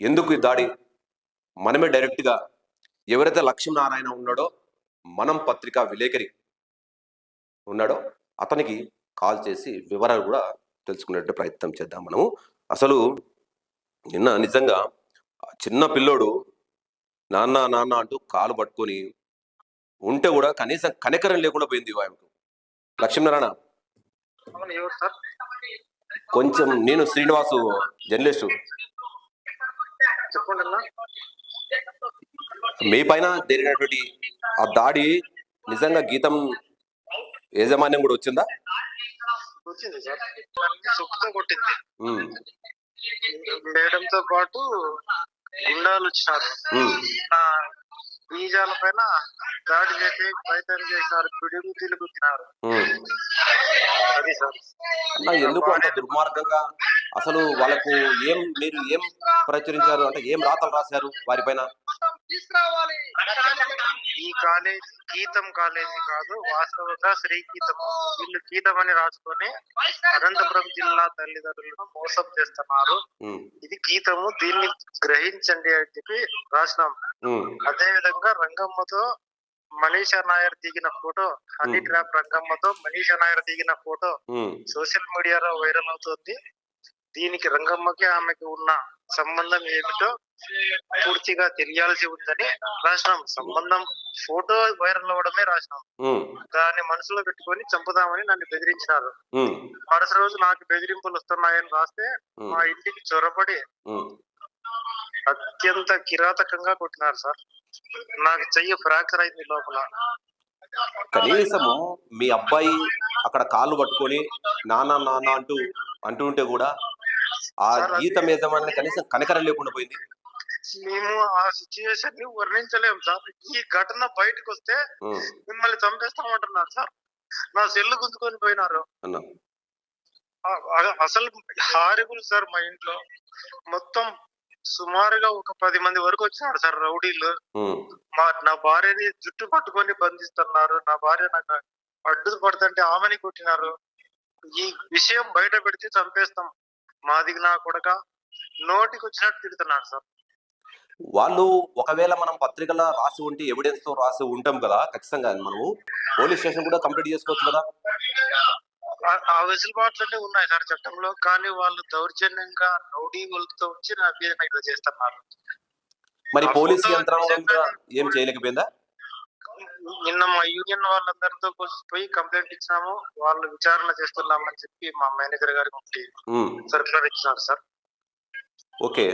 ఎందుకు ఈ దాడి? మనమే డైరెక్ట్‌గా ఎవరైతే లక్ష్మీనారాయణ ఉన్నాడో, మనం పత్రికా విలేకరి ఉన్నాడో అతనికి కాల్ చేసి వివరాలు కూడా తెలుసుకునేట్టు ప్రయత్నం చేద్దాం మనము. అసలు నిన్న నిజంగా చిన్న పిల్లోడు నాన్న, నాన్న అంటూ కాలు పట్టుకొని ఉంటే కూడా కనీసం కనికరం లేకుండా పోయింది ఆయనకు. లక్ష్మీనారాయణ అవును. ఎవరు సార్? కొంచెం నేను శ్రీనివాసు జర్నలిస్టు. చెప్పండన్నా. మీ పైన జరిగినటువంటి ఆ దాడి నిజంగా గీతం యాజమాన్యం కూడా వచ్చిందా? వచ్చింది సార్. దానికి చెప్పుతో కొట్టింది. ఉమ్, మేడంతో పాటు గుండాలొచ్చినారు. ఉమ్. నా బీజాల పైన దాడి చేసి ప్రయత్నం చేశారు. పిడుగు తిరుగుతున్నారు. ఉమ్. అది సార్. అన్న ఎందుకు అంత దుర్మార్గంగా అసలు వాళ్ళకు మీరు ఏం ప్రచురించారు అంటే ఏం రాతలు రాశారు వారిపైన? ఈ కాలేజీ గీతం కాలేజీ కాదు, వాస్తవంగా శ్రీ గీతం. వీళ్ళు గీతం అని రాసుకొని అనంతపురం జిల్లా తల్లిదండ్రులను మోసం చేస్తున్నారు. ఉమ్, ఇది గీతము, దీన్ని గ్రహించండి అని చెప్పి రాసినాం. ఉమ్, అదే విధంగా రంగమ్మతో మనీషా నాయర్ దిగిన ఫోటో, హనీ ట్రాప్ రంగమ్మతో మనీషా నాయర్ దిగిన ఫోటో ఉమ్, సోషల్ మీడియాలో వైరల్ అవుతుంది. దీనికి రంగమ్మకి ఆమెకి ఉన్న సంబంధం ఏమిటో పూర్తిగా తెలియాల్సి ఉందని రాసినాం. సంబంధం ఫోటో వైరల్ అవ్వడమే రాసినాం. ఉమ్, దాన్ని మనసులో పెట్టుకొని చంపుదామని నన్ను బెదిరించినారు. ఉమ్, మరుసటి రోజు నాకు బెదిరింపులు వస్తున్నాయని రాస్తే మా ఇంటికి చొరబడి ఉమ్. అత్యంత కిరాతకంగా కొట్టినారు సార్. నాకు చెయ్యి ఫ్రాక్చర్ అయింది లోపల. కనీసము మీ అబ్బాయి అక్కడ కాళ్ళు పట్టుకొని నాన్న నాన్న అంటూ ఉంటే కూడా ఆ గీతం యజమాని కనీసం కనికరం లేకుండా పోయింది. మేము ఆ సిచ్యువేషన్ ని వర్ణించలేము సార్. ఈ ఘటన బయటకు వస్తే ఉమ్, మిమ్మల్ని చంపేస్తామంటున్నారు సార్. నా సెల్లు గుంజుకొని పోయినారు. అన్నా అసలు హారిబుల్ సార్. మా ఇంట్లో మొత్తం సుమారుగా ఒక 10 మంది వరకు వచ్చినారు సార్ రౌడీలు. ఉమ్, నా భార్యని జుట్టు పట్టుకొని బంధిస్తున్నారు. నా భార్య నాకు అడ్డు పడుతుంటే ఆమెని కొట్టినారు. ఈ విషయం బయట పెడితే చంపేస్తాం, మాది నా కొడక, నోటికి వచ్చినట్టు తిడుతున్నారు సార్. వాళ్ళు ఒకవేళ మనం పత్రికలో రాసి ఉంటే ఎవిడెన్స్ తో రాసి ఉంటాం కదా, ఖచ్చితంగా మనము పోలీస్ స్టేషన్ కూడా కంప్లీట్ చేసుకోవచ్చు కదా. ఆ వెసులుబాట్లన్నీ ఉన్నాయి సార్ చట్టంలో. కానీ వాళ్ళు దౌర్జన్యంగా రౌడీ వాళ్ళతో వచ్చి నా మీద ఇట్లా చేస్తున్నారు. మరి పోలీసు యంత్రాంగం ఏం చేయలేకపోయిందా? నిన్న మా యూనియన్ వాళ్ళందరితో పోయి కంప్లైంట్ ఇచ్చినాము. వాళ్ళు విచారణ చేస్తున్నామని చెప్పి మా మేనేజర్ గారికి సర్క్యులర్ ఇచ్చినారు సార్. ఓకే.